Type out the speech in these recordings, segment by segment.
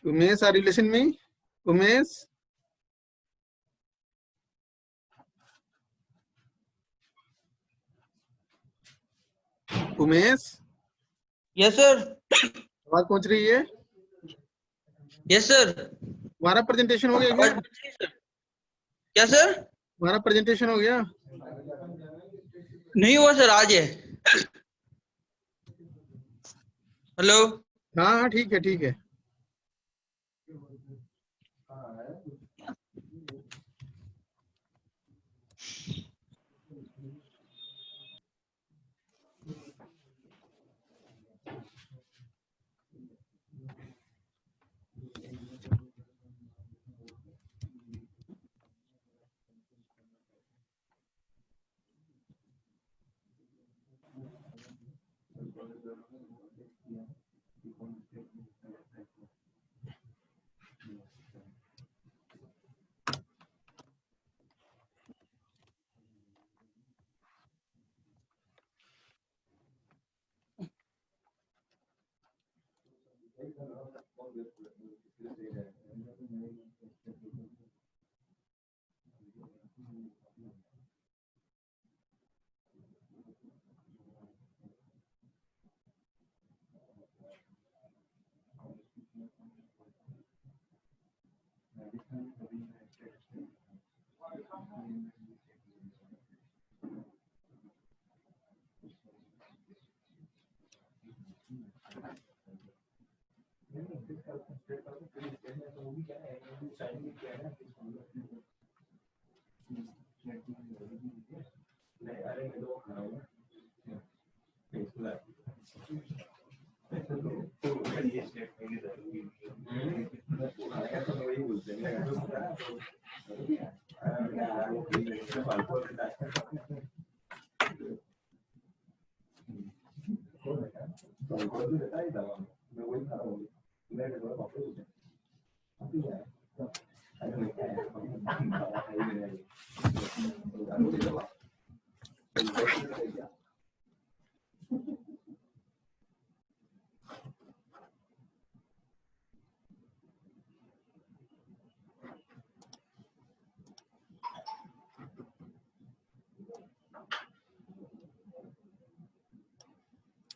Umesh, are you listening me? Umesh? Umesh, yes sir. आवाज पहुंच रही है? Yes sir. तुम्हारा प्रेजेंटेशन हो गया क्या? क्या सर? तुम्हारा प्रेजेंटेशन हो गया? नहीं हुआ सर, आज है। हेलो। हाँ हाँ, ठीक है ठीक है।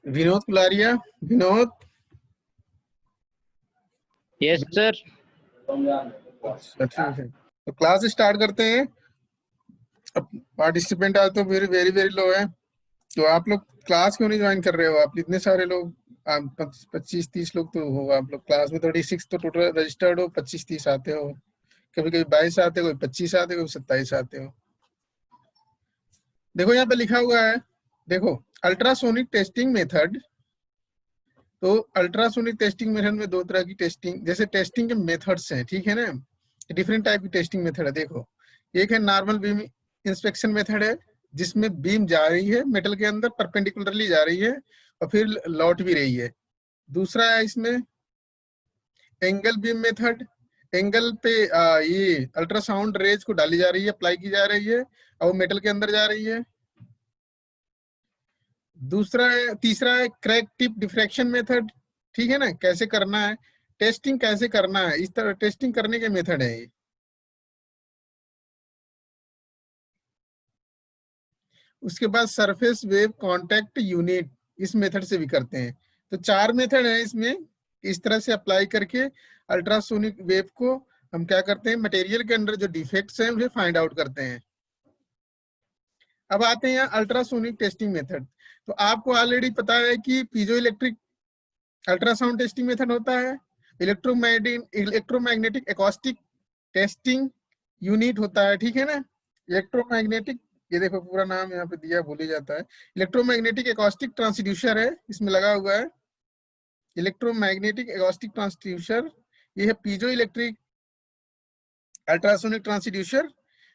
विनोद कुलारिया, विनोद। Yes sir. अच्छा ठीक है, तो क्लास स्टार्ट करते हैं। अब पार्टिसिपेंट आज तो वेरी वेरी वेरी लो है, तो आप लोग क्लास क्यों नहीं ज्वाइन कर रहे हो? आप इतने सारे लोग, आप 25-30 लोग तो हो आप लोग क्लास में। 36 तो टोटल रजिस्टर्ड हो, 25-30 आते हो, कभी कभी 22 आते हो, कोई 25 आते हो, कोई 27 आते हो। देखो यहाँ पे लिखा हुआ है, देखो अल्ट्रासोनिक टेस्टिंग मेथड। तो अल्ट्रासोनिक टेस्टिंग मेथड में दो तरह की टेस्टिंग, जैसे टेस्टिंग के मेथड्स हैं, ठीक है ना, डिफरेंट टाइप की टेस्टिंग मेथड है। देखो, एक है नॉर्मल बीम इंस्पेक्शन मेथड है, जिसमें बीम जा रही है मेटल के अंदर, परपेंडिकुलरली जा रही है और फिर लौट भी रही है। दूसरा है इसमें एंगल बीम मेथड, एंगल पे ये अल्ट्रासाउंड रेज को डाली जा रही है, अप्लाई की जा रही है और वो मेटल के अंदर जा रही है। तीसरा है क्रैक टिप डिफ्रैक्शन मेथड, ठीक है ना, कैसे करना है टेस्टिंग, कैसे करना है, इस तरह टेस्टिंग करने के मेथड है ये। उसके बाद सरफेस वेव कांटेक्ट यूनिट, इस मेथड से भी करते हैं। तो 4 मेथड है इसमें, इस तरह से अप्लाई करके अल्ट्रासोनिक वेव को हम क्या करते हैं, मटेरियल के अंदर जो डिफेक्ट्स हैं उन्हें फाइंड आउट करते हैं। अब आते हैं यहाँ अल्ट्रासोनिक टेस्टिंग मेथड। तो आपको ऑलरेडी पता है कि piezo electric ultrasound testing method होता है, इलेक्ट्रोमैग्नेटिक एकॉस्टिक टेस्टिंग यूनिट होता है, ठीक है ना। इलेक्ट्रोमैग्नेटिक, ये देखो पूरा नाम यहाँ पे दिया, भूल ही जाता है। इलेक्ट्रोमैग्नेटिक एकॉस्टिक ट्रांसड्यूसर है, इसमें लगा हुआ है इलेक्ट्रोमैग्नेटिक एकॉस्टिक ट्रांसड्यूसर। ये है पीजो इलेक्ट्रिक अल्ट्रासोनिक ट्रांसड्यूसर।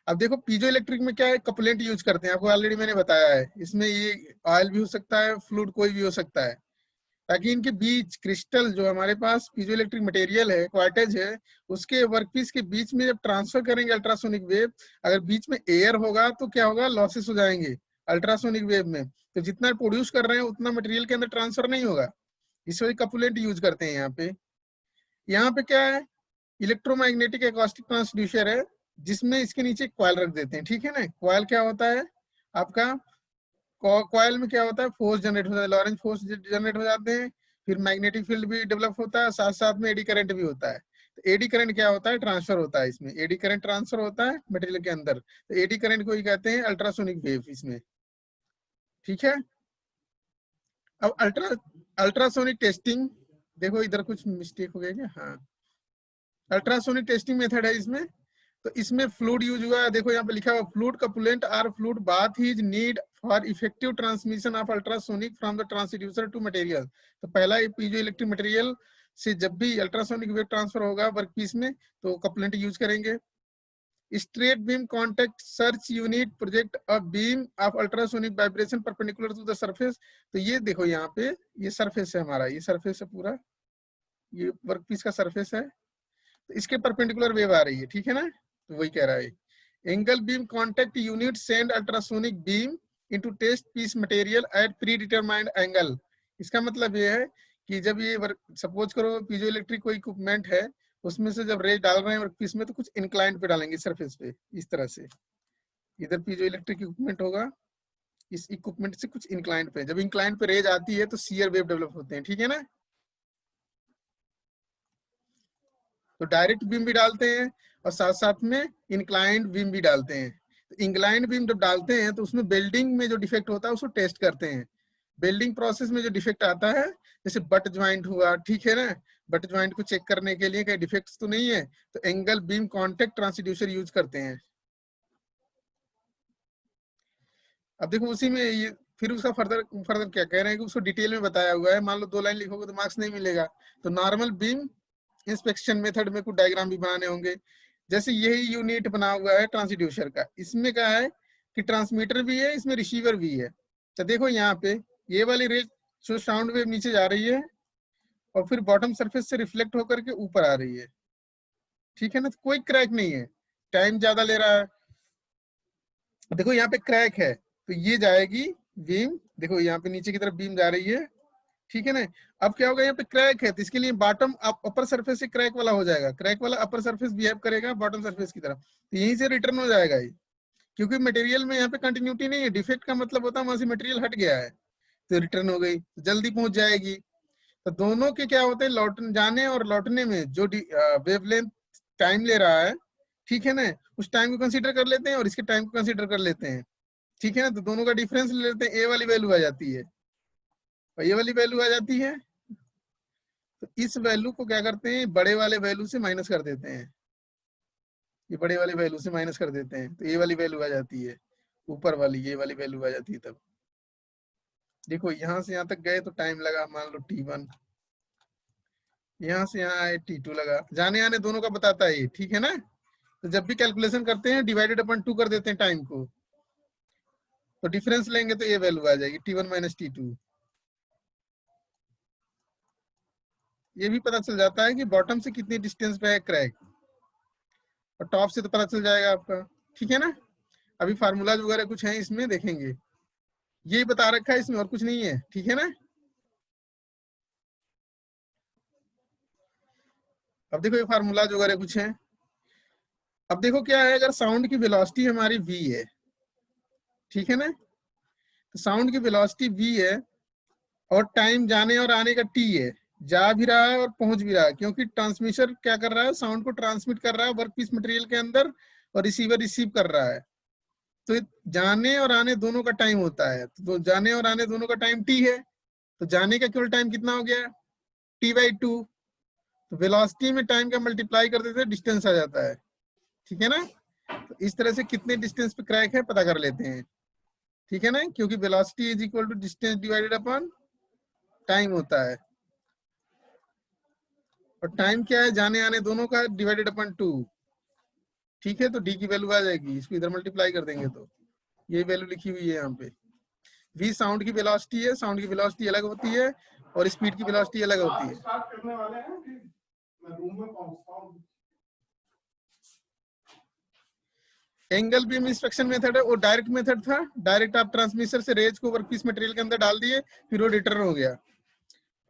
अब देखो पीजो इलेक्ट्रिक में क्या है, कपलेंट यूज करते हैं, आपको ऑलरेडी मैंने बताया है। इसमें ये ऑयल भी हो सकता है, फ्लूइड कोई भी हो सकता है, ताकि इनके बीच क्रिस्टल जो हमारे पास पीजो इलेक्ट्रिक मटेरियल है, क्वार्टेज है, उसके वर्कपीस के बीच में जब ट्रांसफर करेंगे अल्ट्रासोनिक वेव, अगर बीच में एयर होगा तो क्या होगा, लॉसेस हो जाएंगे अल्ट्रासोनिक वेव में। तो जितना प्रोड्यूस कर रहे हैं उतना मटेरियल के अंदर ट्रांसफर नहीं होगा, इस वजह कपूलेंट यूज करते हैं यहाँ पे। यहाँ पे क्या है, इलेक्ट्रोमैग्नेटिक एकॉस्टिक ट्रांसड्यूसर है, जिसमें इसके नीचे कॉइल रख देते हैं, ठीक है ना। कॉइल क्या होता है आपका, कॉइल में क्या होता है, फोर्स जनरेट होता है, लॉरेंज फोर्स जनरेट हो जाते हैं, फिर मैग्नेटिक फील्ड भी डेवलप होता है, साथ साथ में एडी करंट भी होता है। तो एडी करंट क्या होता है, ट्रांसफर होता है, इसमें एडी करंट ट्रांसफर होता है मटेरियल के अंदर, तो एडी करंट को ही कहते हैं अल्ट्रासोनिक वेव इसमें, ठीक है। अब अल्ट्रासोनिक टेस्टिंग, देखो इधर कुछ मिस्टेक हो गया क्या, हाँ, अल्ट्रासोनिक टेस्टिंग मेथड है इसमें। तो इसमें फ्लूइड यूज हुआ है, देखो यहाँ पे लिखा हुआ फ्लूइड कपूलेंट और fluid bath is need for effective transmission of ultrasonic from the transducer to material. तो पहला पीजो इलेक्ट्रिक मटेरियल से जब भी अल्ट्रासोनिक वेव ट्रांसफर होगा वर्कपीस में, तो कपूलेंट यूज करेंगे। Straight beam contact search unit project a beam of ultrasonic vibration perpendicular to the surface. तो ये देखो यहाँ पे ये सरफेस है हमारा, ये सरफेस है पूरा, ये वर्कपीस का सरफेस है, तो इसके परपेंडिकुलर वेव आ रही है, ठीक है ना। तो वही कह रहा है, angle beam contact unit send ultrasonic beam into test piece material at predetermined angle. इसका मतलब ये है कि जब ये सपोज करो पीजो इलेक्ट्रिक कोई इक्विपमेंट है, उसमें से जब रेज डाल रहे हैं वर्कपीस में, तो कुछ इंक्लाइन पे डालेंगे सरफेस पे, इस तरह से। इधर पीजो इलेक्ट्रिक इक्विपमेंट होगा, इस इक्विपमेंट से कुछ इंक्लाइन पे, जब इंक्लाइन पे रेज आती है तो शियर वेव डेवलप होते हैं, ठीक है ना। तो डायरेक्ट बीम भी डालते हैं और साथ साथ में इंक्लाइंड बीम भी डालते हैं। तो इंक्लाइंड बीम जब डालते हैं तो उसमें बेल्डिंग में जो डिफेक्ट होता है उसको टेस्ट करते हैं। बेल्डिंग प्रोसेस में जो डिफेक्ट आता है, जैसे बट ज्वाइंट हुआ, ठीक है ना, बट ज्वाइंट को चेक करने के लिए कहीं डिफेक्ट्स तो नहीं है, तो angle beam contact transducer use करते हैं। अब देखो उसी में ये फिर उसका फर्दर क्या कह रहे हैं कि उसको डिटेल में बताया हुआ है। मान लो 2 लाइन लिखोगे तो मार्क्स नहीं मिलेगा। तो नॉर्मल बीम इंस्पेक्शन मेथड में कुछ डायग्राम भी बनाने होंगे। जैसे यही यूनिट बना हुआ है ट्रांसड्यूसर का, इसमें क्या है कि ट्रांसमीटर भी है, इसमें रिसीवर भी है। तो देखो यहाँ पे ये वाली रेज जो साउंड वेव नीचे जा रही है और फिर बॉटम सरफेस से रिफ्लेक्ट होकर के ऊपर आ रही है, ठीक है ना। तो कोई क्रैक नहीं है, टाइम ज्यादा ले रहा है। देखो यहाँ पे क्रैक है, तो ये जाएगी बीम, देखो यहाँ पे नीचे की तरफ बीम जा रही है, ठीक है ना। अब क्या होगा, यहाँ पे क्रैक है, तो इसके लिए बॉटम अपर सरफेस से क्रैक वाला हो जाएगा, क्रैक वाला अपर सरफेस बिहेव करेगा बॉटम सरफेस की तरफ, तो यहीं से रिटर्न हो जाएगा ये। क्योंकि मटेरियल में यहाँ पे कंटिन्यूटी नहीं है, डिफेक्ट का मतलब होता है वहां से मटेरियल हट गया है, तो रिटर्न हो गई, तो जल्दी पहुंच जाएगी। तो दोनों के क्या होते हैं, जाने और लौटने में जो वेवलेंथ टाइम ले रहा है, ठीक है ना, उस टाइम को कंसीडर कर लेते हैं और इसके टाइम को कंसीडर कर लेते हैं, ठीक है ना। तो दोनों का डिफरेंस ले लेते हैं, ए वाली वैल्यू आ जाती है और ये वाली वैल्यू आ जाती है। तो इस वैल्यू को क्या करते हैं, बड़े वाले वैल्यू से माइनस कर देते हैं, ये बड़े वाले वैल्यू से माइनस कर देते हैं, तो ये वाली वैल्यू आ जाती है, ऊपर वाली ये वाली वैल्यू आ जाती है। तब देखो यहाँ से यहाँ तक गए तो टाइम लगा मान लो t1, यहाँ से यहाँ आए t2 लगा, जाने आने दोनों का बताता है ये, ठीक है ना। तो जब भी कैलकुलेशन करते हैं डिवाइडेड अपन 2 कर देते हैं टाइम को, तो डिफरेंस लेंगे तो ये वैल्यू आ जाएगी t1 माइनस t2। ये भी पता चल जाता है कि बॉटम से कितनी डिस्टेंस पे है क्रैक, और टॉप से तो पता चल जाएगा आपका, ठीक है ना। अभी फार्मूलाज वगैरह कुछ है इसमें देखेंगे, ये बता रखा है इसमें और कुछ नहीं है, ठीक है ना। अब देखो ये फार्मूलाज वगैरह कुछ है। अब देखो क्या है, अगर साउंड की वेलोसिटी हमारी v है, ठीक है ना, तो साउंड की वेलोसिटी v है और टाइम जाने और आने का t है, जा भी रहा है और पहुंच भी रहा है, क्योंकि ट्रांसमीटर क्या कर रहा है, साउंड को ट्रांसमिट कर रहा है वर्कपीस मटेरियल के अंदर और रिसीवर रिसीव कर रहा है। तो जाने और आने दोनों का टाइम होता है, तो जाने और आने दोनों का टाइम t है, तो जाने का केवल टाइम कितना हो गया, t/2। तो वेलोसिटी में टाइम का मल्टीप्लाई कर देते हैं, डिस्टेंस आ जाता है, ठीक है ना। तो इस तरह से कितने डिस्टेंस पे क्रैक है पता कर लेते हैं, ठीक है ना, क्योंकि velocity is equal to distance divided upon time होता है, और टाइम क्या है, जाने आने दोनों का डिवाइडेड अपॉन 2, ठीक है। तो डी की वैल्यू आ जाएगी, इसको इधर मल्टीप्लाई कर देंगे तो ये वैल्यू लिखी हुई है यहाँ पे। v साउंड की वेलोसिटी है, साउंड की वेलोसिटी अलग होती है और स्पीड की वेलोसिटी अलग होती है। एंगल बीम इंस्पेक्शन मेथड है, वो डायरेक्ट मेथड था, डायरेक्ट आप ट्रांसमीटर से रेज को वर्कपीस मटेरियल के अंदर डाल दिए, फिर वो रिटर्न हो गया।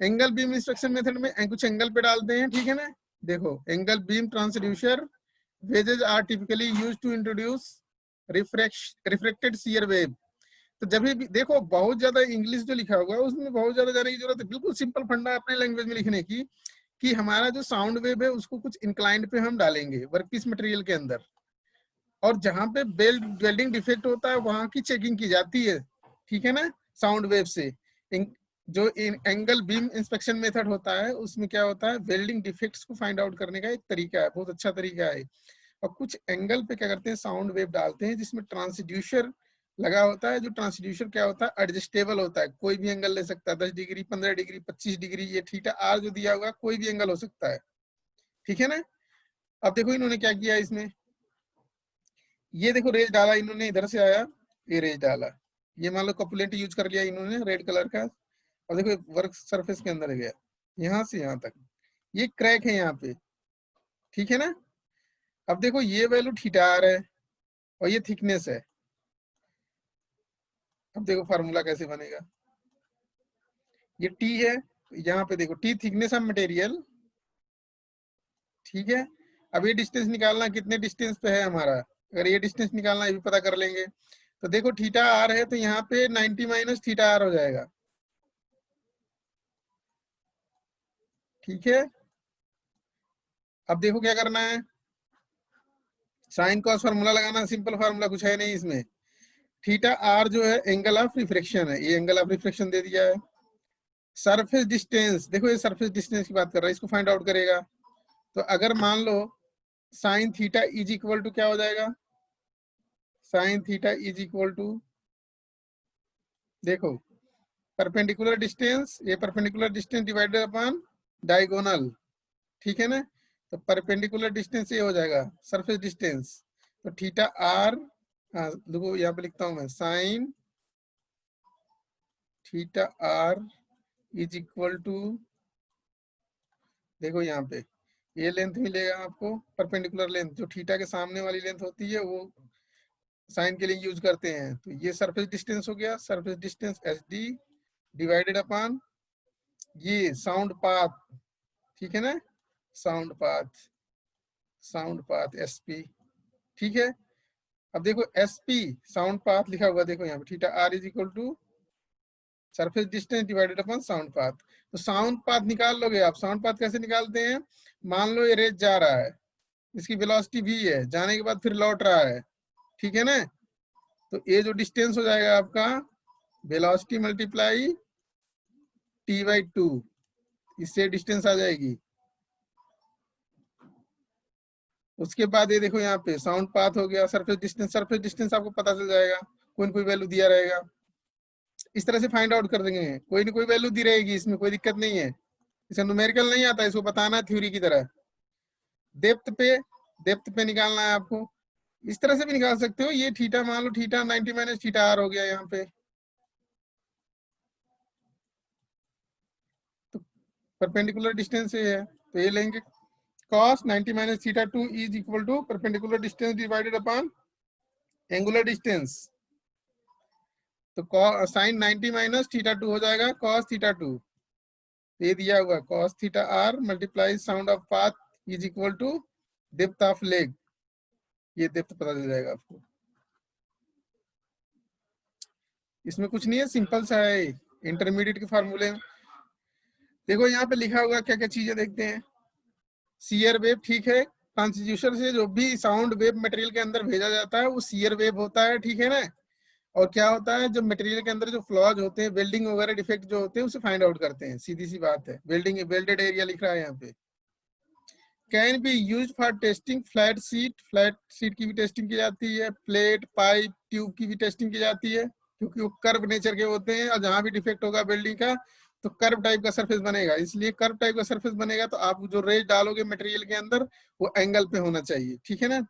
एंगल बीम इंस्पेक्शन मेथड में कुछ एंगल पे डालते हैं, ठीक है ना, देखो angle beam transducer wedges are typically used to introduce refracted shear wave. तो जब भी देखो बहुत ज्यादा इंग्लिश जो लिखा होगा उसमें बहुत ज्यादा जाने की जरूरत है, बिल्कुल सिंपल फंडा अपने लैंग्वेज में लिखने की कि हमारा जो साउंड वेव है उसको कुछ इंक्लाइंड पे हम डालेंगे वर्कपीस मटेरियल के अंदर, और जहां पे वेल्डिंग डिफेक्ट होता है वहां की चेकिंग की जाती है, ठीक है ना। साउंड वेव से जो एंगल बीम इंस्पेक्शन मेथड होता है उसमें क्या होता है, वेल्डिंग डिफेक्ट्स को फाइंड आउट करने का एक तरीका है, बहुत अच्छा तरीका है। और कुछ एंगल पे क्या करते हैं, साउंड वेव डालते हैं जिसमें ट्रांसड्यूसर लगा होता है। जो ट्रांसड्यूसर क्या होता है, एडजस्टेबल होता है, कोई भी एंगल ले सकता है, 10 डिग्री 15 डिग्री 25 डिग्री, ये थीटा आर जो दिया होगा कोई भी एंगल हो सकता है, ठीक है ना। अब देखो इन्होंने क्या किया इसमें, ये देखो रेज डाला इन्होंने, इधर से आया ये रेज डाला, ये मान लो कपुलेंट यूज कर लिया इन्होंने रेड कलर का, और देखो वर्क सरफेस के अंदर गया यहां से यहां तक, ये क्रैक है यहाँ पे, ठीक है ना। अब देखो ये वैल्यू थीटा आर है और ये थिकनेस है। अब देखो फार्मूला कैसे बनेगा, ये टी है, यहाँ पे देखो टी थिकनेस ऑफ मटेरियल, ठीक है। अब ये डिस्टेंस निकालना कितने डिस्टेंस पे है हमारा, अगर ये डिस्टेंस निकालना ये भी पता कर लेंगे। तो देखो थीटा आर है तो यहाँ पे 90 माइनस थीटा आर हो जाएगा, ठीक है। अब देखो क्या करना है, साइन कॉस फार्मूला लगाना, सिंपल फार्मूला, कुछ है नहीं इसमें। थीटा आर जो है एंगल ऑफ रिफ्रेक्शन है, ये एंगल ऑफ रिफ्रेक्शन दे दिया है। सरफेस डिस्टेंस, देखो ये सरफेस डिस्टेंस की बात कर रहा है, इसको फाइंड आउट करेगा। तो अगर मान लो sine theta is equal to क्या हो जाएगा, sine theta is equal to, देखो परपेंडिकुलर डिस्टेंस, ये perpendicular distance divided upon diagonal, ठीक है ना। तो परपेंडिकुलर डिस्टेंस ये हो जाएगा सरफेस डिस्टेंस, तो थीटा आर, देखो यहाँ पे लिखता हूं मैं, sine theta R is equal to, देखो यहाँ पे ये लेंथ मिलेगा आपको, परपेंडिकुलर लेंथ जो थीटा के सामने वाली लेंथ होती है वो साइन के लिए यूज करते हैं। तो ये सरफेस डिस्टेंस हो गया, surface distance S D divided upon ये साउंड पाथ, ठीक है ना, sound path, sound path S P, ठीक है। अब देखो एस पी साउंड पाथ लिखा हुआ, देखो यहाँ पे theta R is equal to surface distance divided upon sound path. तो साउंड पाथ निकाल लोगे आप, साउंड पाथ कैसे निकालते हैं, मान लो ये रेज जा रहा है, इसकी वेलोसिटी भी है, जाने के बाद फिर लौट रहा है, ठीक है ना। तो ये जो डिस्टेंस हो जाएगा आपका वेलोसिटी मल्टीप्लाई टी बाई 2, इससे डिस्टेंस आ जाएगी। उसके बाद ये देखो यहाँ पे साउंड पाथ हो गया, सरफेस डिस्टेंस, सरफेस डिस्टेंस आपको पता चल जाएगा, कोई न कोई वैल्यू दिया रहेगा, इस तरह से फाइंड आउट कर देंगे, कोई ना कोई वैल्यू दी रहेगी, इसमें कोई दिक्कत नहीं है, इसे न्यूमेरिकल नहीं आता, इसको बताना थ्योरी की तरह। डेप्थ पे निकालना है आपको, इस तरह से भी निकाल सकते हो, ये थीटा मान लो थीटा 90 माइनस थीटा आर हो गया यहाँ पे, तो परपेंडिकुलर डिस्टेंस ये है, तो ये लेंगे cos 90 minus theta 2 is equal to perpendicular distance divided upon angular distance. तो साइन 90 माइनस थीटा 2 हो जाएगा cos थीटा 2, ये दिया हुआ cos theta r multiply sound of path is equal to depth of leg, ये डेप्थ पता चल जाएगा आपको। इसमें कुछ नहीं है, सिंपल सा है, इंटरमीडिएट के फार्मूले में। देखो यहाँ पे लिखा हुआ क्या क्या चीजें देखते हैं, शियर वेव, ठीक है, ट्रांसड्यूसर से जो भी साउंड वेव मटेरियल के अंदर भेजा जाता है वो शियर वेव होता है, ठीक है ना। और क्या होता है, जो मटेरियल के अंदर जो फ्लॉज होते हैं, वेल्डिंग वगैरह डिफेक्ट जो होते हैं उसे फाइंड आउट करते हैं, सीधी सी बात है। वेल्डिंग वेल्डेड एरिया लिख रहा है यहाँ पे। Can be use for testing flat seat की भी टेस्टिंग की जाती है, प्लेट पाइप ट्यूब की भी टेस्टिंग की जाती है, क्योंकि वो कर्व नेचर के होते हैं, और जहां भी डिफेक्ट होगा वेल्डिंग का तो कर्व टाइप का सरफेस बनेगा, इसलिए कर्व टाइप का सरफेस बनेगा तो आप जो रेज डालोगे मटेरियल के अंदर वो एंगल पे होना चाहिए, ठीक है ना।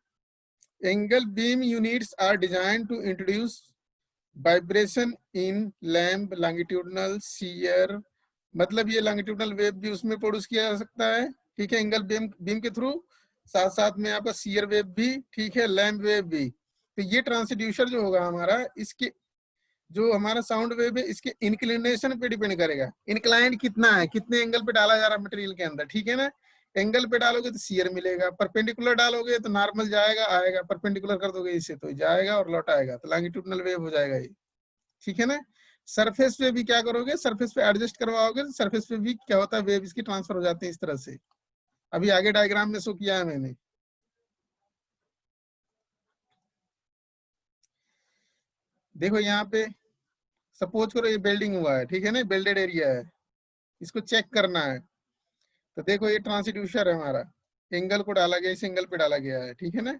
Angle beam units are design to introduce vibration in Lamb longitudinal shear, मतलब ये लॉन्गिट्यूडनल वेव भी उसमें प्रोड्यूस किया जा सकता है, ठीक है, एंगल बीम के थ्रू, साथ साथ में आपका शियर वेव भी, ठीक है, लैम्प वेव भी। तो ये ट्रांसड्यूसर जो होगा हमारा, इसके जो हमारा साउंड वेव है इसके इंक्लिनेशन पे डिपेंड करेगा, इंक्लाइंड कितना है, कितने एंगल पे डाला जा रहा है मटेरियल के अंदर, ठीक है ना। एंगल पे डालोगे तो शियर मिलेगा, परपेंडिकुलर डालोगे तो नॉर्मल जाएगा आएगा, परपेंडिकुलर कर दोगे इसे तो जाएगा और लौट आएगा, तो लॉन्गिट्यूडिनल वेव हो जाएगा ये, ठीक है ना। सरफेस पे भी क्या करोगे, सरफेस पे एडजस्ट करवाओगे तो सरफेस पे भी क्या होता है, वेव इसकी ट्रांसफर हो जाती है इस तरह से। अभी आगे डायग्राम में शो किया है मैंने। देखो यहाँ पे सपोज करो ये बिल्डिंग हुआ है, ठीक है ना, बिल्डेड एरिया है, इसको चेक करना है। तो देखो ये ट्रांसड्यूसर है हमारा, एंगल को डाला गया, इस एंगल पे डाला गया है, ठीक है ना।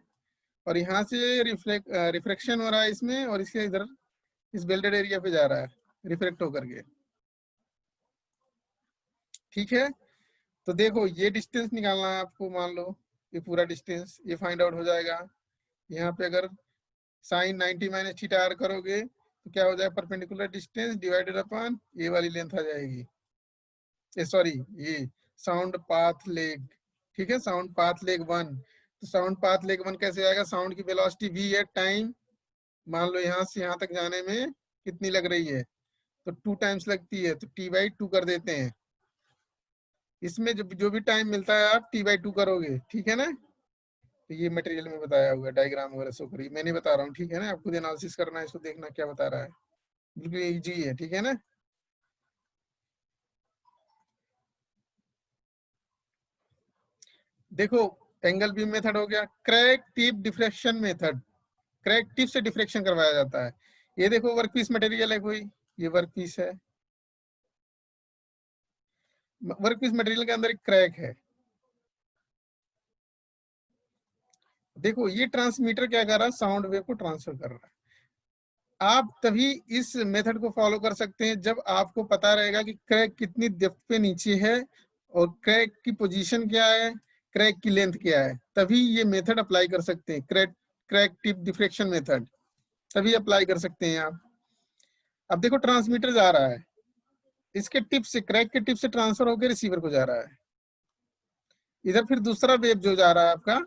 और यहाँ से रिफ्लेक्शन हो रहा है इसमें, और इसके इधर इस बिल्डेड एरिया पे जा रहा है रिफ्लेक्ट होकर के, ठीक है। तो देखो ये डिस्टेंस निकालना है आपको, मान लो ये पूरा डिस्टेंस ये फाइंड आउट हो जाएगा। यहाँ पे अगर साइन 90 माइनस थीटा आर करोगे तो क्या हो जाएगा, परपेंडिकुलर डिस्टेंस डिवाइडेड अपॉन ये वाली लेंथ आ जाएगी, सॉरी ये साउंड पाथ लेग, ठीक है, साउंड पाथ लेग 1। तो साउंड पाथ लेग 1 कैसे आएगा, साउंड की वेलोसिटी v है, टाइम मान लो यहाँ से यहाँ तक जाने में कितनी लग रही है, तो 2 टाइम्स लगती है, तो t/2 कर देते हैं। इसमें जो भी टाइम मिलता है आप t/2 करोगे, ठीक है ना। तो ये मटेरियल में बताया हुआ है, डायग्राम वगैरह शो करिए, मैं नहीं बता रहा हूँ, ठीक है ना, आपको एनालिसिस करना है, इसको देखना क्या बता रहा है, बिल्कुल इजी है, ठीक है ना। देखो एंगल बीम मेथड हो गया, crack tip diffraction method, crack tip से डिफ्रेक्शन करवाया जाता है। ये देखो वर्कपीस मटेरियल है कोई, ये वर्कपीस है, वर्कपीस मटेरियल के अंदर एक क्रैक है। देखो ये ट्रांसमीटर क्या कर रहा है, साउंड वेव को ट्रांसफर कर रहा है। आप तभी इस मेथड को फॉलो कर सकते हैं जब आपको पता रहेगा कि क्रैक कितनी डेप्थ पे नीचे है और क्रैक की पोजीशन क्या है, क्रैक की लेंथ क्या है, तभी ये मेथड अप्लाई कर सकते हैं, क्रैक टिप डिफ्रेक्शन मेथड, तभी अप्लाई कर सकते हैं आप। अब देखो ट्रांसमीटर जा रहा है, इसके टिप से, क्रैक के टिप से ट्रांसफर होकर रिसीवर को जा रहा है। इधर फिर दूसरा वेव जो जा रहा है आपका,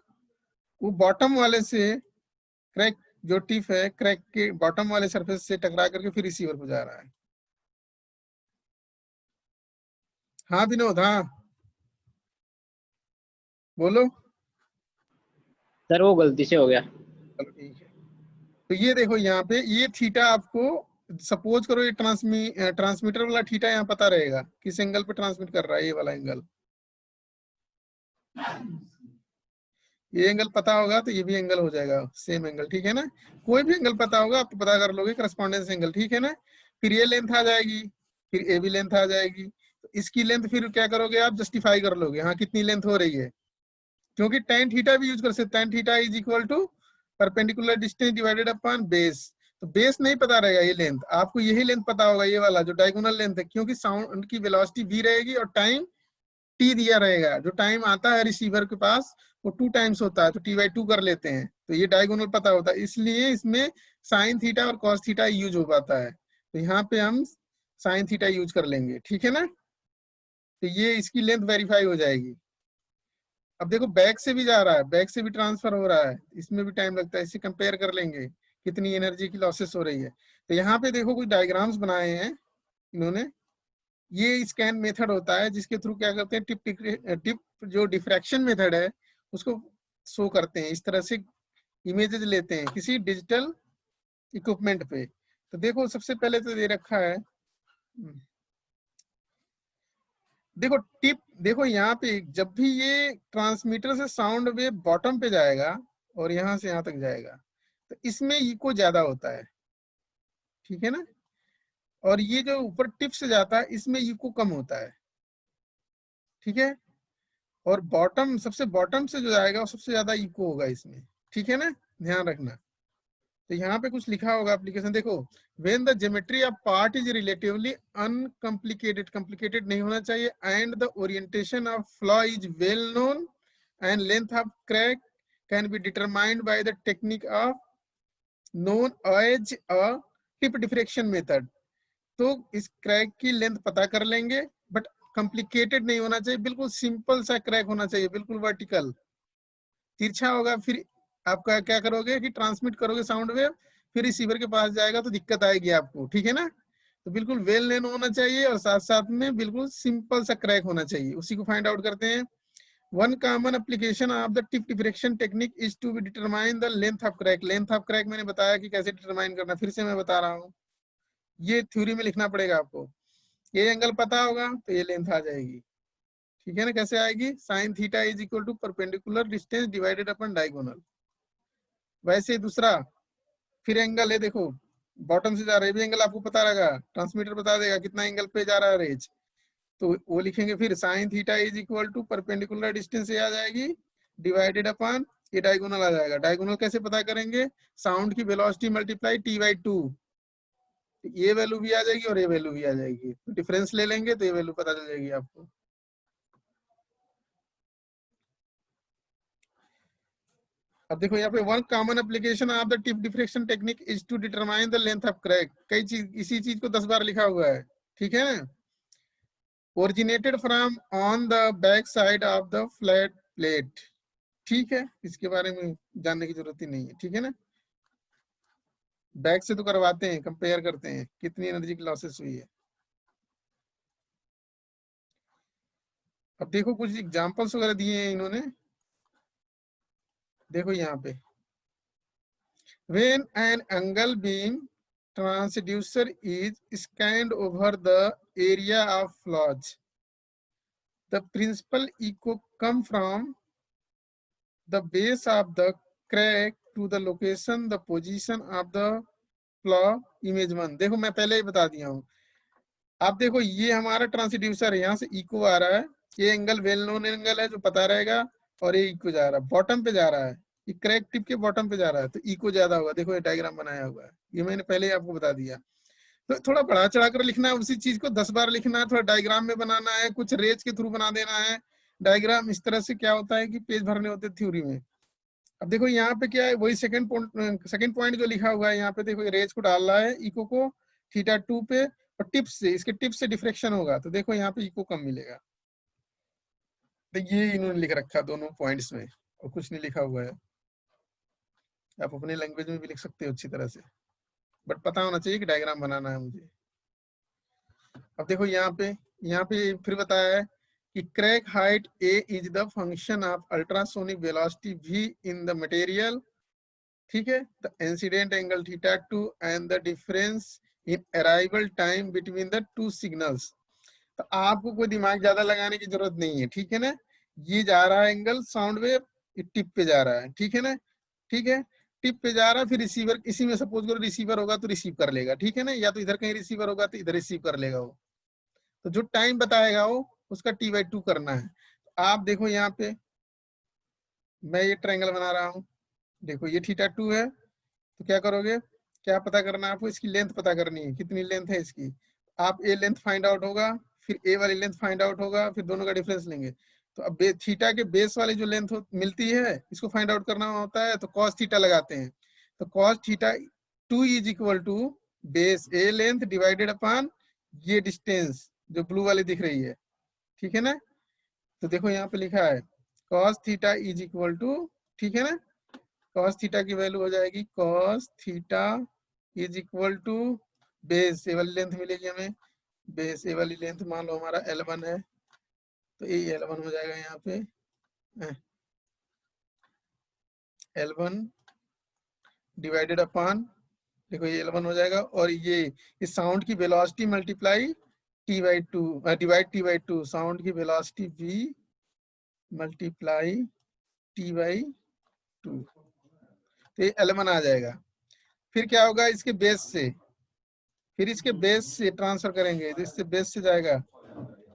वो बॉटम वाले से, क्रैक जो टिप है क्रैक के बॉटम वाले सरफेस से टकरा करके फिर रिसीवर को जा रहा है। हाँ विनोद, हाँ बोलो। सर वो गलती से हो गया। चलो ठीक है। तो ये देखो यहाँ पे ये थीटा आपको, सपोज करो ये ट्रांसमीटर वाला थीटा यहाँ पता रहेगा किस एंगल पे ट्रांसमिट कर रहा है, ये वाला एंगल, ये एंगल पता होगा तो ये भी एंगल हो जाएगा सेम एंगल, ठीक है ना। कोई भी एंगल पता होगा आप पता कर लोगे करस्पॉन्डेंस एंगल, ठीक है ना। फिर ये लेंथ आ जाएगी, फिर ए भी लेंथ आ जाएगी, तो इसकी लेंथ फिर क्या करोगे आप, जस्टिफाई कर लोगे, हाँ कितनी लेंथ हो रही है, क्योंकि tan थीटा भी यूज कर सकते हैं, tan theta is equal to perpendicular distance divided upon base. तो बेस नहीं पता रहेगा, ये लेंथ आपको यही लेंथ पता होगा, ये वाला जो डायगोनल लेंथ है, क्योंकि साउंड की वेलोसिटी v रहेगी और टाइम t दिया रहेगा, जो टाइम आता है रिसीवर के पास वो 2 टाइम्स होता है, तो t/2 कर लेते हैं, तो ये डायगोनल पता होता है, इसलिए इसमें साइन थीटा और कॉस थीटा यूज हो पाता है, तो यहाँ पे हम साइन थीटा यूज कर लेंगे, ठीक है ना। तो ये इसकी लेंथ वेरीफाई हो जाएगी। अब देखो बैक से भी जा रहा है, बैक से भी ट्रांसफर हो रहा है, इसमें भी टाइम लगता है, इससे कंपेयर कर लेंगे कितनी एनर्जी की लॉसेस हो रही है। तो यहाँ पे देखो कुछ डायग्राम्स बनाए हैं इन्होंने, ये स्कैन मेथड होता है जिसके थ्रू क्या करते हैं, टिप जो डिफ्रैक्शन मेथड है उसको शो करते हैं, इस तरह से इमेजेस लेते हैं किसी डिजिटल इक्विपमेंट पे। तो देखो सबसे पहले तो दे रखा है, देखो टिप, देखो यहाँ पे जब भी ये ट्रांसमीटर से साउंड वेव बॉटम पे जाएगा और यहाँ से यहाँ तक जाएगा तो इसमें इको ज्यादा होता है, ठीक है ना। और ये जो ऊपर टिप से जाता है इसमें इको कम होता है, ठीक है। और बॉटम, सबसे बॉटम से जो जाएगा वो सबसे ज्यादा इको होगा इसमें, ठीक है ना, ध्यान रखना। तो यहाँ पे कुछ लिखा होगा एप्लीकेशन, देखो when the geometry of part is relatively uncomplicated, complicated नहीं होना चाहिए, and the orientation of flaw is well known and length of crack can be determined by the technique of known as a tip diffraction method. तो इस crack की length पता कर लेंगे, but complicated नहीं होना चाहिए, बिल्कुल सिंपल सा क्रैक होना चाहिए, बिल्कुल वर्टिकल, तिरछा होगा, फिर आपका क्या करोगे कि ट्रांसमिट करोगे साउंड वेव, फिर रिसीवर के पास जाएगा तो दिक्कत आएगी आपको, ठीक है ना। तो बिल्कुल वेल नोन होना चाहिए और साथ साथ में बिल्कुल सिंपल सा क्रैक होना चाहिए, उसी को फाइंड आउट करते हैं। One common application of the tip diffraction technique is to be determine the length of crack. Length of crack मैंने बताया कि कैसे डिटरमाइन करना, फिर से मैं बता रहा हूँ, ये थ्योरी में लिखना पड़ेगा आपको। ये एंगल पता होगा तो ये लेंथ आ जाएगी, ठीक है ना। कैसे आएगी? Sine theta is equal to perpendicular distance divided upon diagonal. वैसे दूसरा फिर एंगल है, देखो बॉटम से जा रहा है, भी एंगल आपको पता रहेगा, ट्रांसमीटर बता देगा कितना एंगल पे जा रहा है रेज, तो वो लिखेंगे फिर sine theta is equal to perpendicular distance ये आ जाएगी डिवाइडेड अपॉन ये डायगोनल आ जाएगा। डायगोनल कैसे पता करेंगे? साउंड की वेलोसिटी मल्टीप्लाई t/2, ये वैल्यू भी आ जाएगी और ये वैल्यू भी आ जाएगी, तो डिफरेंस ले लेंगे तो ये वैल्यू पता चल जाएगी आपको। अब देखो यहाँ पे one common application of the tip diffraction technique is to determine the length of crack. कई चीज, इसी चीज को 10 बार लिखा हुआ है, ठीक है ना। Originated from on the back side of the flat plate, ठीक है, इसके बारे में जानने की जरूरत ही नहीं है, ठीक है ना। बैक से तो करवाते हैं, कंपेयर करते हैं कितनी एनर्जी की लॉसेस हुई है। अब देखो कुछ एग्जांपल्स वगैरह दिए हैं इन्होंने, देखो यहाँ पे when an angle beam transducer is scanned over the area of flaws, the principal echo come from the base of the crack to the location the position of the flaw image 1। देखो मैं पहले ही बता दिया हूँ। आप देखो ये हमारा ट्रांसड्यूसर है, यहाँ से इको आ रहा है, ये एंगल वेल नोन एंगल है जो पता रहेगा, और ये इको जा रहा है, बॉटम पे जा रहा है, ये क्रैक टिप के बॉटम पे जा रहा है, तो इको ज्यादा होगा। देखो ये डायग्राम बनाया हुआ है, ये मैंने पहले ही आपको बता दिया। तो थोड़ा बढ़ा चढ़ा कर लिखना है, उसी चीज को 10 बार लिखना है, थोड़ा डायग्राम में बनाना है, कुछ रेज के थ्रू बना देना है डायग्राम। इस तरह से क्या होता है कि पेज भरने होते थ्योरी में। अब देखो यहाँ पे क्या है, वही सेकंड पॉइंट जो लिखा हुआ है यहाँ पे, देखो रेज को डाल रहा है इको को θ2 पे, और टिप से, इसके टिप से डिफ्रेक्शन होगा, तो देखो यहाँ पे इको कम मिलेगा। तो ये इन्होंने लिख रखा दोनों पॉइंट्स में, और कुछ नहीं लिखा हुआ है। आप अपने लैंग्वेज में भी लिख सकते हो अच्छी तरह से, बट पता होना चाहिए कि डायग्राम बनाना है मुझे। अब देखो यहाँ पे फिर बताया है कि crack height a is the function of ultrasonic velocity v in the material, ठीक है। The incident angle θ2 and the difference in arrival time between the two signals. तो आपको कोई दिमाग ज्यादा लगाने की जरूरत नहीं है, ठीक है ना। ये जा रहा है एंगल साउंड वेव, ये टिप पे जा रहा है, ठीक है ना, ठीक है, टिप पे जा रहा है, फिर रिसीवर, इसी में सपोज करो रिसीवर होगा तो रिसीव कर लेगा, ठीक है ना, या तो इधर कहीं रिसीवर होगा तो इधर रिसीव कर लेगा वो। तो जो टाइम बताएगा वो उसका t/2 करना है। आप देखो यहाँ पे मैं ये ट्रायंगल बना रहा हूँ, देखो ये θ2 है, तो क्या करोगे, क्या पता करना है आपको, इसकी लेंथ पता करनी है, कितनी लेंथ है इसकी। आप ए लेंथ फाइंड आउट होगा, फिर ए वाली लेंथ फाइंड आउट होगा, फिर दोनों का डिफरेंस लेंगे। तो अब थीटा के बेस वाली जो लेंथ मिलती है, इसको फाइंड आउट करना होता है, तो cos थीटा लगाते हैं। तो cos θ2 is equal to base A length divided upon ये डिस्टेंस जो ब्लू वाली दिख रही है, ठीक है ना। तो देखो यहाँ पे लिखा है cos theta is equal to, ठीक है ना, cos थीटा की वैल्यू हो जाएगी cos theta is equal to base A वाली लेंथ मिलेगी हमें, बेस ए वाली लेंथ मान लो हमारा L1 है, तो ये L1 हो जाएगा यहाँ पे L1 डिवाइडेड अपॉन, देखो ये L1 हो जाएगा, और ये इस साउंड की velocity multiply t/2 divide t/2, sound की वेलोसिटी v मल्टीप्लाई t/2, तो ये L1 आ जाएगा। फिर क्या होगा, इसके बेस से, फिर इसके बेस से ट्रांसफर करेंगे, तो इससे बेस से जाएगा,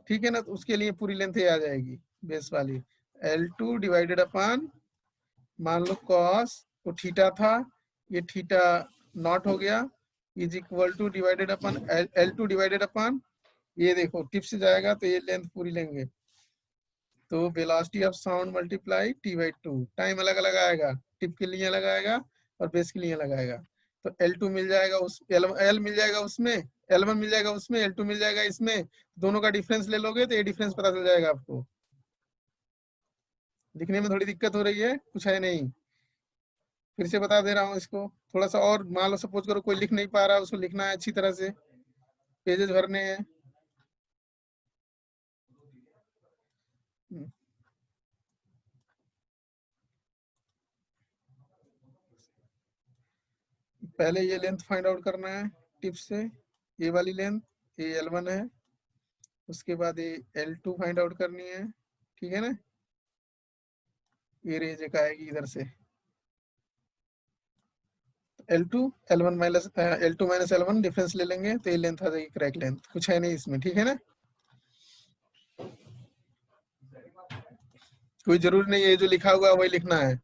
ठीक है ना, तो उसके लिए पूरी लेंथ आ जाएगी बेस वाली, L2 डिवाइडेड अपॉन, मान लो cos तो थीटा था, ये थीटा नॉट हो गया, is equal two divided upon L2 divided upon, ये देखो टिप से जाएगा तो ये लेंथ पूरी लेंगे, तो velocity of sound multiply t/2, time अलग अलग आएगा, टिप के लिए अलग आएगा और बेस के लिए अलग आएगा। तो L2 मिल जाएगा उस L मिल जाएगा उसमें, L1 मिल जाएगा उसमें, L2 मिल जाएगा इसमें, दोनों का डिफरेंस ले लोगे तो ये डिफरेंस पता चल जाएगा आपको। लिखने में थोड़ी दिक्कत हो रही है, कुछ है नहीं, फिर से बता दे रहा हूँ इसको थोड़ा सा और। मान लो सपोज करो कोई लिख नहीं पा रहा, उसको लिखना है अच्छी तरह से, पेजेस भरने हैं। पहले ये लेंथ फाइंड आउट करना है टिप से, ये वाली लेंथ, ये L1 है, उसके बाद ये L2 फाइंड आउट करनी है, ठीक है ना। ये रेज एक आएगी इधर से, L2 L1 minus L2 minus L1 difference ले लेंगे तो ये लेंथ आ जाएगी क्रैक लेंथ, कुछ है नहीं इसमें, ठीक है ना। कोई जरूरी नहीं है जो लिखा हुआ है वही लिखना है,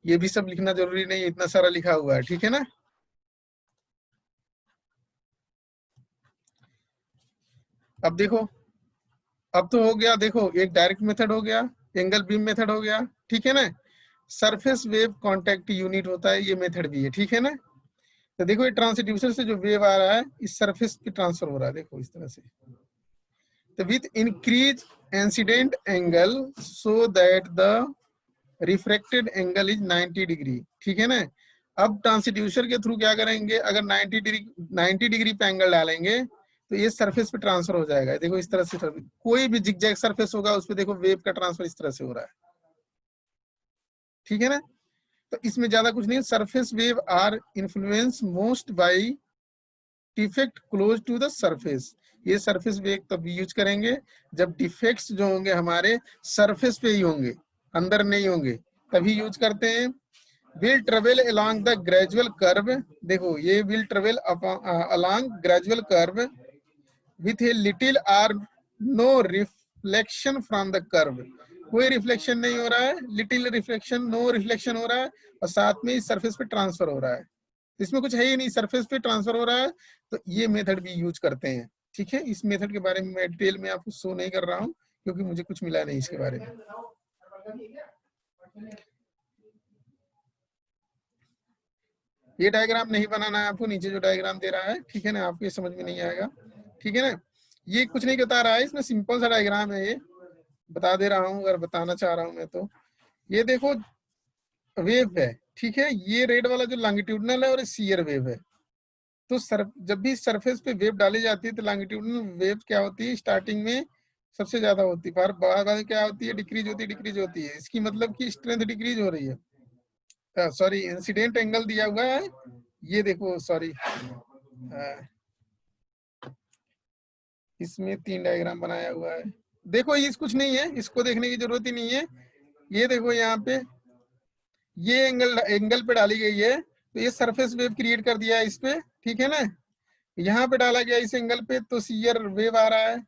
ये भी सब लिखना जरूरी नहीं है, इतना सारा लिखा हुआ है, ठीक है ना। अब देखो, अब तो हो गया, देखो एक डायरेक्ट मेथड हो गया, एंगल बीम मेथड हो गया, ठीक है ना। सरफेस वेव कांटेक्ट यूनिट होता है, ये मेथड भी है, ठीक है ना। तो देखो ये ट्रांसड्यूसर से जो वेव आ रहा है इस सरफेस पे ट्रांसफर हो रहा है, देखो इस तरह से। तो with increase incident angle so that the refracted angle is 90 degree, ठीक है ना। अब ट्रांसड्यूसर के थ्रू क्या करेंगे, अगर 90 डिग्री पे एंगल डालेंगे तो ये सरफेस पे ट्रांसफर हो जाएगा, देखो इस तरह से। कोई भी जिगजैग सरफेस होगा उस पे देखो वेव का ट्रांसफर इस तरह से हो रहा है, ठीक है ना। तो इसमें ज्यादा कुछ नहीं, surface wave are influence most by defect close to the surface. ये सरफेस वेव तब यूज करेंगे जब डिफेक्ट्स जो होंगे हमारे सरफेस पे ही होंगे, अंदर नहीं होंगे, तभी यूज करते हैं। Will travel along the gradual curve, देखो ये will travel along gradual curve with a little or no reflection from the curve. कोई रिफ्लेक्शन नहीं हो रहा है, लिटिल रिफ्लेक्शन, नो रिफ्लेक्शन हो रहा है, और साथ में इस सरफेस पे ट्रांसफर हो रहा है, इसमें कुछ है ही नहीं, सरफेस पे ट्रांसफर हो रहा है। तो ये मेथड भी यूज करते हैं, ठीक है। इस मेथड के बारे में मैं डिटेल में आपको शो नहीं कर रहा हूँ क्योंकि मुझे कुछ मिला नहीं इसके बारे में। ये डायग्राम नहीं बनाना है आपको, नीचे जो डायग्राम दे रहा है, ठीक है ना, आपको ये समझ में नहीं आएगा, ठीक है ना। ये कुछ नहीं बता रहा है, इसमें सिंपल सा डायग्राम है, ये बता दे रहा हूँ अगर बताना चाह रहा हूँ मैं तो। ये देखो वेव है, ठीक है, ये रेड वाला जो लॉन्गिट्यूडनल है और सीयर वेव है। तो जब भी सरफेस पे वेव डाली जाती है तो लॉन्गिट्यूडनल वेव क्या होती है, स्टार्टिंग में सबसे ज्यादा होती है, बाद में क्या होती है, डिक्रीज होती है। इसकी मतलब कि स्ट्रेंथ डिक्रीज हो रही है। सॉरी, इंसिडेंट एंगल दिया हुआ है, ये देखो, सॉरी इसमें 3 डायग्राम बनाया हुआ है, देखो ये कुछ नहीं है, इसको देखने की जरूरत ही नहीं है। ये देखो यहाँ पे ये एंगल पे डाली गई है, तो ये सरफेस वेव क्रिएट कर दिया है इस पे, ठीक है ना। यहाँ पे डाला गया इस एंगल पे तो सीयर वेव आ रहा है,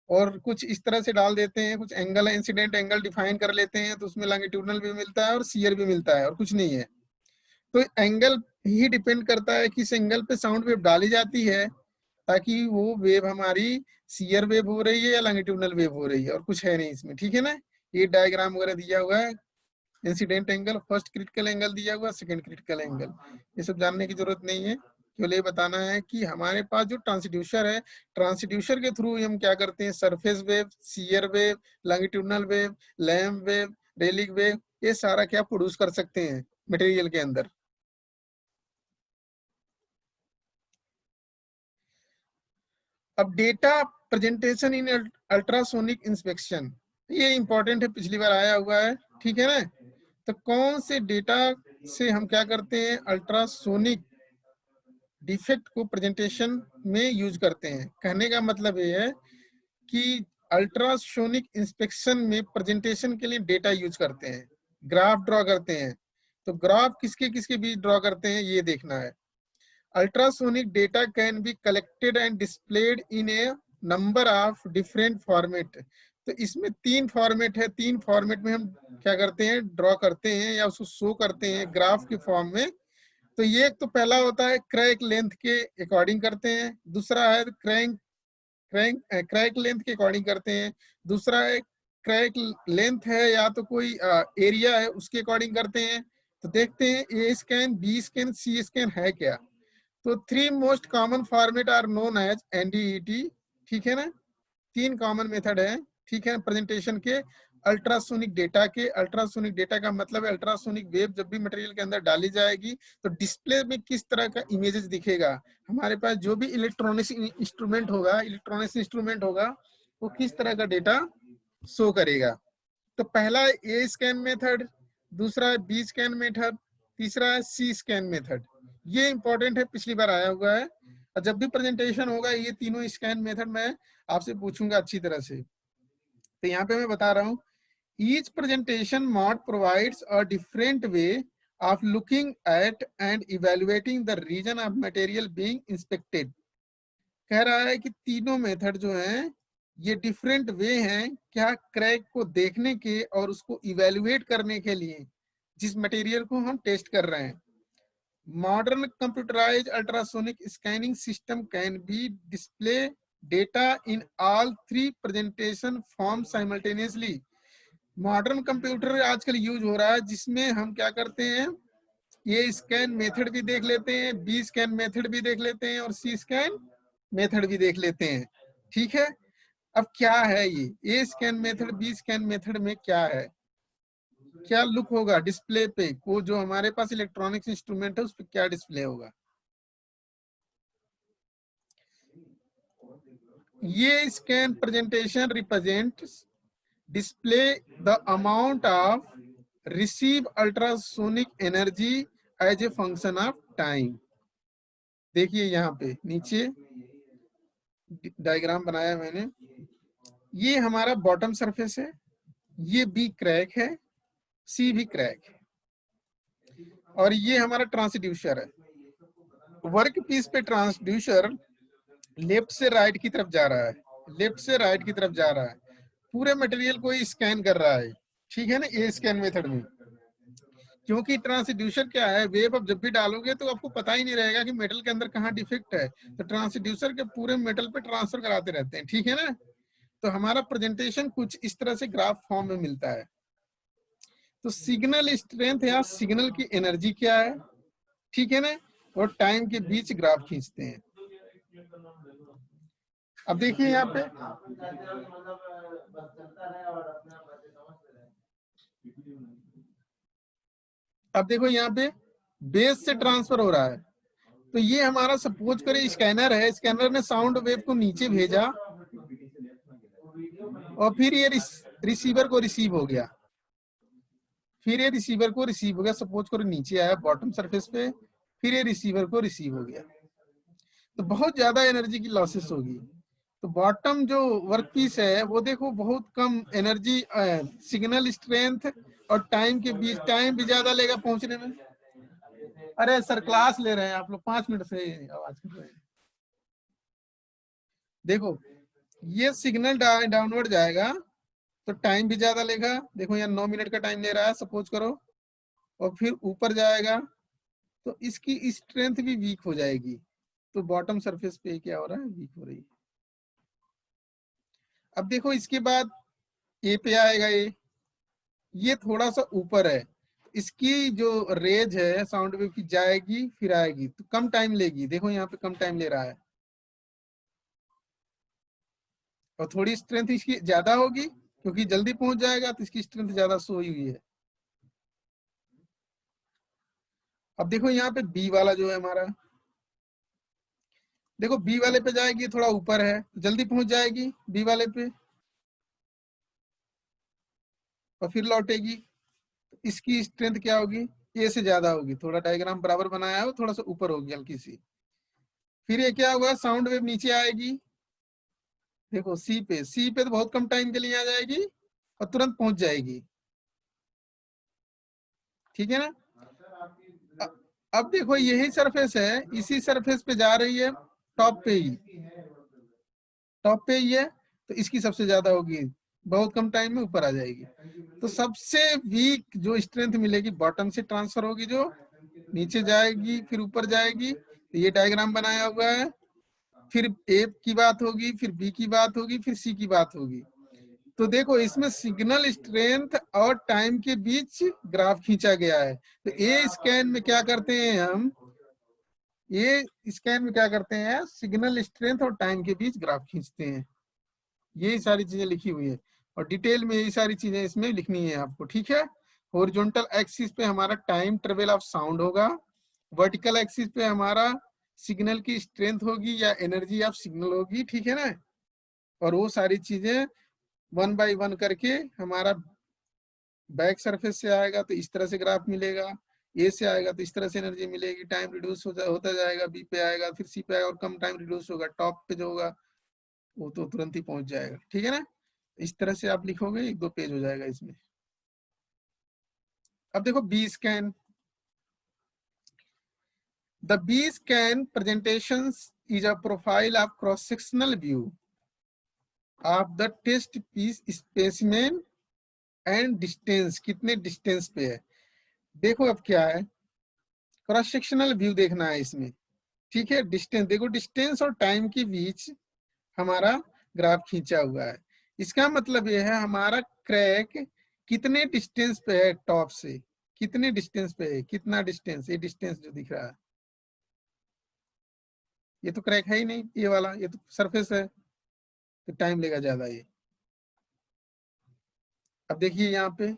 और कुछ इस तरह से डाल देते हैं, कुछ एंगल इंसिडेंट एंगल डिफाइन कर लेते हैं, तो उसमें लॉन्गिट्यूडनल भी मिलता है और सीयर भी मिलता है, और कुछ नहीं है। तो एंगल ही डिपेंड करता है किस एंगल पे साउंड वेव डाली जाती है, ताकि वो वेव हमारी सीयर वेव हो रही है या लॉन्गिट्यूडनल वेव हो रही है, और कुछ है नहीं इसमें, ठीक है ना। ये डायग्राम वगैरह दिया हुआ है, incident angle, first critical angle दिया हुआ, सेकंड क्रिटिकल एंगल, ये सब जानने की जरूरत नहीं है। केवल ये बताना है कि हमारे पास जो ट्रांसड्यूसर है, ट्रांसड्यूसर के थ्रू हम क्या करते हैं, surface wave, shear wave, longitudinal wave, Lamb wave, Rayleigh wave, ये सारा क्या प्रोड्यूस कर सकते हैं मटेरियल के अंदर। अब डेटा प्रेजेंटेशन इन अल्ट्रासोनिक इंस्पेक्शन, ये इंपॉर्टेंट है, पिछली बार आया हुआ है, ठीक है ना। तो कौन से डेटा से हम क्या करते हैं, अल्ट्रासोनिक डिफेक्ट को प्रेजेंटेशन में यूज करते हैं। कहने का मतलब ये है कि अल्ट्रासोनिक इंस्पेक्शन में प्रेजेंटेशन के लिए डेटा यूज करते हैं, ग्राफ ड्रॉ करते हैं। तो ग्राफ किसके किसके बीच ड्रॉ करते हैं ये देखना है। Ultrasonic data can be collected and displayed in A number of different format. तो इसमें 3 फॉर्मेट है, 3 फॉर्मेट में हम क्या करते हैं, ड्रॉ करते हैं या उसको शो करते हैं ग्राफ के फॉर्म में। तो ये तो पहला होता है क्रैक लेंथ के अकॉर्डिंग करते हैं, दूसरा है क्रैक लेंथ के अकॉर्डिंग करते हैं, दूसरा है क्रैक लेंथ है या तो कोई एरिया है उसके अकॉर्डिंग करते हैं। तो देखते हैं A scan, B scan, C scan है क्या। तो 3 most common format are known as NDET, ठीक है ना। 3 कॉमन मेथड है, ठीक है, प्रेजेंटेशन के अल्ट्रासोनिक डेटा के। अल्ट्रासोनिक डेटा का मतलब है अल्ट्रासोनिक वेव जब भी मटेरियल के अंदर डाली जाएगी तो डिस्प्ले में किस तरह का इमेजेस दिखेगा। हमारे पास जो भी इलेक्ट्रॉनिक्स इंस्ट्रूमेंट होगा वो किस तरह का डेटा शो करेगा। तो पहला है ए स्कैन मेथड, दूसरा है बी स्कैन मेथड, तीसरा है सी स्कैन मेथड। ये इंपॉर्टेंट है, पिछली बार आया हुआ है, और जब भी प्रेजेंटेशन होगा ये तीनों स्कैन मेथड मैं आपसे पूछूंगा अच्छी तरह से। तो यहाँ पे मैं बता रहा हूँ, each presentation mode provides a different way of looking at and evaluating the region of material being inspected. कह रहा है कि तीनों मेथड जो हैं ये डिफरेंट वे हैं क्या क्रैक को देखने के और उसको इवेलुएट करने के लिए जिस मटेरियल को हम टेस्ट कर रहे हैं। Modern computerised ultrasonic scanning system can be display data in all three presentation form simultaneously. Modern computer आजकल यूज हो रहा है जिसमें हम क्या करते हैं, ये स्कैन मेथड भी देख लेते हैं, बी स्कैन मेथड भी देख लेते हैं और सी स्कैन मेथड भी देख लेते हैं। ठीक है, अब क्या है ये A scan method B scan method में क्या है, क्या लुक होगा डिस्प्ले पे, को जो हमारे पास इलेक्ट्रॉनिक्स इंस्ट्रूमेंट है उस पर क्या डिस्प्ले होगा। ये scan presentation represents display the amount of receive ultrasonic energy as a function of time. देखिए यहाँ पे नीचे डायग्राम बनाया मैंने, ये हमारा बॉटम सरफेस है, ये बी क्रैक है, सी भी क्रैक है, और ये हमारा ट्रांसड्यूसर है। वर्क पीस पे ट्रांसड्यूसर लेफ्ट से राइट की तरफ जा रहा है, लेफ्ट से राइट की तरफ जा रहा है, पूरे मटेरियल को स्कैन कर रहा है। ठीक है ना, ए स्कैन मेथड में, क्योंकि ट्रांसड्यूसर क्या है, वेव आप जब भी डालोगे तो आपको पता ही नहीं रहेगा कि मेटल के अंदर कहाँ डिफेक्ट है, तो ट्रांसड्यूसर के पूरे मेटल पे ट्रांसफर कराते रहते हैं। ठीक है ना, तो हमारा प्रेजेंटेशन कुछ इस तरह से ग्राफ फॉर्म में मिलता है। तो सिग्नल स्ट्रेंथ या सिग्नल की एनर्जी क्या है, ठीक है ना, और टाइम के बीच ग्राफ खींचते हैं। अब देखिए यहाँ पे अब देखो यहाँ पे बेस से ट्रांसफर हो रहा है, तो ये हमारा सपोज करें स्कैनर है, स्कैनर ने साउंड वेव को नीचे भेजा और फिर ये रिसीवर को रिसीव हो गया, फिर ये रिसीवर को रिसीव हो गया, सपोज करो नीचे आया बॉटम सरफेस पे, फिर ये रिसीवर को रिसीव हो गया, तो बहुत ज्यादा एनर्जी की लॉसेस होगी। तो बॉटम जो वर्क पीस है वो देखो बहुत कम एनर्जी, सिग्नल स्ट्रेंथ और टाइम के बीच, टाइम भी ज्यादा लेगा पहुंचने में। अरे सर क्लास ले रहे हैं आप लोग, 5 मिनट से आवाज कर रहे हैं। देखो ये सिग्नल डाउनवर्ड जाएगा तो टाइम भी ज्यादा लेगा, देखो यहाँ 9 मिनट का टाइम ले रहा है सपोज करो, और फिर ऊपर जाएगा तो इसकी स्ट्रेंथ भी वीक हो जाएगी, तो बॉटम सरफेस पे क्या हो रहा है, वीक हो रही है। अब देखो इसके बाद ए पे आएगा, ये थोड़ा सा ऊपर है, इसकी जो रेंज है साउंड वेव की जाएगी फिर आएगी तो कम टाइम लेगी, देखो यहाँ पे कम टाइम ले रहा है, और थोड़ी स्ट्रेंथ इसकी ज्यादा होगी क्योंकि जल्दी पहुंच जाएगा तो इसकी स्ट्रेंथ ज्यादा शो हुई है। अब देखो यहाँ पे बी वाला जो है हमारा, देखो बी वाले पे जाएगी, थोड़ा ऊपर है, जल्दी पहुंच जाएगी बी वाले पे और फिर लौटेगी, इसकी स्ट्रेंथ क्या होगी, ए से ज्यादा होगी, थोड़ा डायग्राम बराबर बनाया है, थोड़ा सा ऊपर होगी हल्की सी। फिर ये क्या होगा, साउंड वेव नीचे आएगी, देखो सी पे तो बहुत कम टाइम के लिए आ जाएगी और तुरंत पहुंच जाएगी। ठीक है ना, अब देखो यही सरफेस है, इसी सरफेस पे जा रही है, टॉप पे ही है, तो इसकी सबसे ज्यादा होगी, बहुत कम टाइम में ऊपर आ जाएगी। तो सबसे वीक जो स्ट्रेंथ मिलेगी बॉटम से ट्रांसफर होगी, जो नीचे जाएगी फिर ऊपर जाएगी, तो ये डायग्राम बनाया हुआ है, फिर ए की बात होगी, फिर बी की बात होगी, फिर सी की बात होगी। तो देखो इसमें सिग्नल स्ट्रेंथ और टाइम के बीच ग्राफ खींचा गया है। तो ए स्कैन में क्या करते हैं हम, ये स्कैन में क्या करते हैं, सिग्नल स्ट्रेंथ और टाइम के बीच ग्राफ खींचते हैं। यही सारी चीजें लिखी हुई है और डिटेल में यही सारी चीजें इसमें लिखनी है आपको। ठीक है, हॉरिजॉन्टल एक्सिस पे हमारा टाइम ट्रेवल ऑफ साउंड होगा, वर्टिकल एक्सिस पे हमारा सिग्नल की स्ट्रेंथ होगी या एनर्जी ऑफ सिग्नल होगी। ठीक है ना, और वो सारी चीजें 1 बाय 1 करके हमारा बैक सरफेस से आएगा तो इस तरह से ग्राफ मिलेगा, ए से आएगा तो इस तरह से एनर्जी मिलेगी, टाइम रिड्यूस होता जाएगा, बी पे आएगा, फिर सी पे आएगा और कम टाइम रिड्यूस होगा, टॉप पे जो होगा वो तो तुरंत ही पहुंच जाएगा। ठीक है ना, इस तरह से आप लिखोगे, 1-2 पेज हो जाएगा इसमें। अब देखो B scan, the B scan presentation is a profile of cross sectional view of the test piece specimen and distance, कितने डिस्टेंस पे है। देखो अब क्या है, क्रॉस सेक्शनल व्यू देखना है इसमें। ठीक है, डिस्टेंस देखो, डिस्टेंस और टाइम के बीच हमारा ग्राफ खींचा हुआ है। इसका मतलब यह है हमारा क्रैक कितने डिस्टेंस पे है टॉप से, कितने डिस्टेंस पे है, कितना डिस्टेंस, ये डिस्टेंस जो दिख रहा है ये तो क्रैक है ही नहीं, ये वाला ये तो सरफेस है, तो टाइम लेगा ज्यादा ये। अब देखिए यहाँ पे,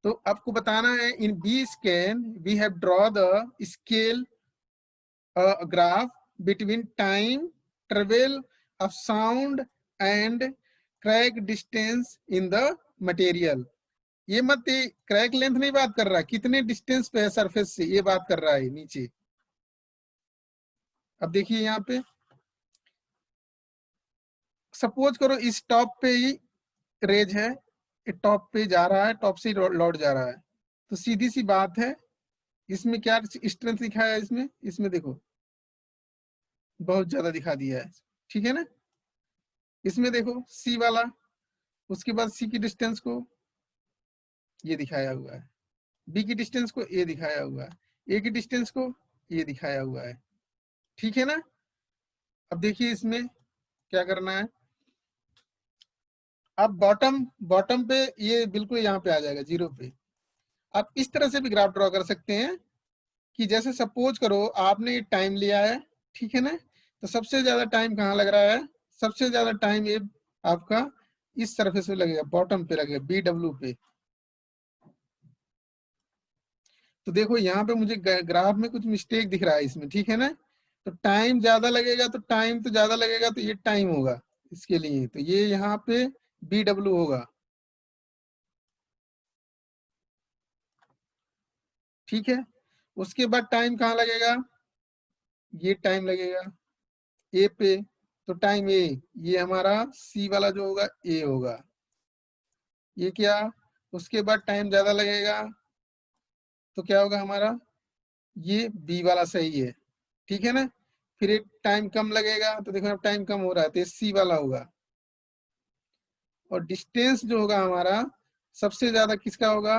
तो आपको बताना है in B scan we have draw the scale graph between time travel of sound and crack distance in the material. ये मत क्रैक लेंथ नहीं बात कर रहा, कितने डिस्टेंस पे है सरफेस से, ये बात कर रहा है नीचे। अब देखिए यहाँ पे, सपोज करो इस टॉप पे ही रेज है, टॉप पे जा रहा है, टॉप से लौट जा रहा है, तो सीधी सी बात है इसमें क्या स्ट्रेंथ दिखाया है, इसमें इसमें देखो बहुत ज्यादा दिखा दिया है। ठीक है ना, इसमें देखो सी वाला, उसके बाद सी की डिस्टेंस को ये दिखाया हुआ है, बी की डिस्टेंस को ए दिखाया हुआ है, ए की डिस्टेंस को ये दिखाया हुआ है। ठीक है ना, अब देखिए इसमें क्या करना है, अब बॉटम पे ये बिल्कुल यहाँ पे आ जाएगा 0 पे। आप इस तरह से भी ग्राफ ड्रॉ कर सकते हैं कि जैसे सपोज करो आपने टाइम लिया है, ठीक है ना, तो सबसे ज्यादा टाइम कहाँ लग रहा है, सबसे ज्यादा टाइम ये आपका इस सरफेस पे लगेगा, बॉटम पे लगेगा, BW पे। तो देखो यहाँ पे मुझे ग्राफ में कुछ मिस्टेक दिख रहा है इसमें। ठीक है ना, तो टाइम ज्यादा लगेगा, तो टाइम तो ज्यादा लगेगा, तो ये टाइम होगा इसके लिए, तो ये यहाँ पे BW होगा। ठीक है, उसके बाद टाइम कहाँ लगेगा, ये टाइम लगेगा ए पे, तो टाइम ए, ये हमारा सी वाला जो होगा ए होगा, ये क्या, उसके बाद टाइम ज्यादा लगेगा तो क्या होगा हमारा, ये बी वाला सही है। ठीक है ना, फिर एक टाइम कम लगेगा, तो देखो अब टाइम कम हो रहा है, तो ये सी वाला होगा। और डिस्टेंस जो होगा हमारा सबसे ज्यादा किसका होगा,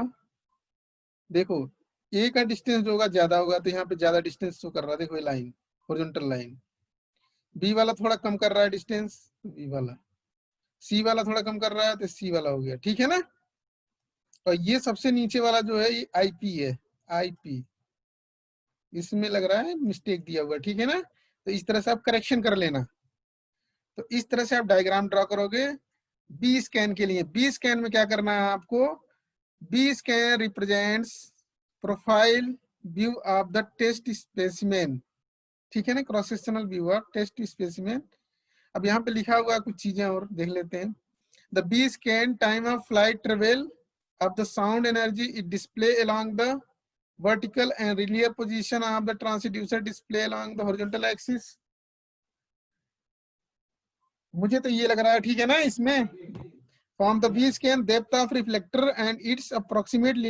देखो ए का डिस्टेंस जो होगा ज्यादा होगा, तो यहाँ पे ज्यादा डिस्टेंस शो कर रहा है, देखो ये लाइन, हॉरिजॉन्टल लाइन। बी वाला थोड़ा कम कर रहा है डिस्टेंस, बी वाला, सी वाला थोड़ा कम कर रहा है, तो सी वाला हो गया। ठीक है ना, और ये सबसे नीचे वाला जो है ये आईपी है, आईपी, इसमें लग रहा है मिस्टेक दिया हुआ। ठीक है ना, तो इस तरह से आप करेक्शन कर लेना। तो इस तरह से आप डायग्राम ड्रॉ करोगे बी स्कैन के लिए। बी स्कैन में क्या करना है आपको, B scan represents profile view of the test specimen. ठीक है ना, cross sectional view of test specimen. अब यहाँ पे लिखा हुआ कुछ चीजें और देख लेते हैं। The B scan time of flight travel of the sound energy is display along the vertical and linear position of the transducer display along the horizontal axis। मुझे तो ये लग रहा है ठीक है ना, इसमें from the B scan depth of reflector and its approximate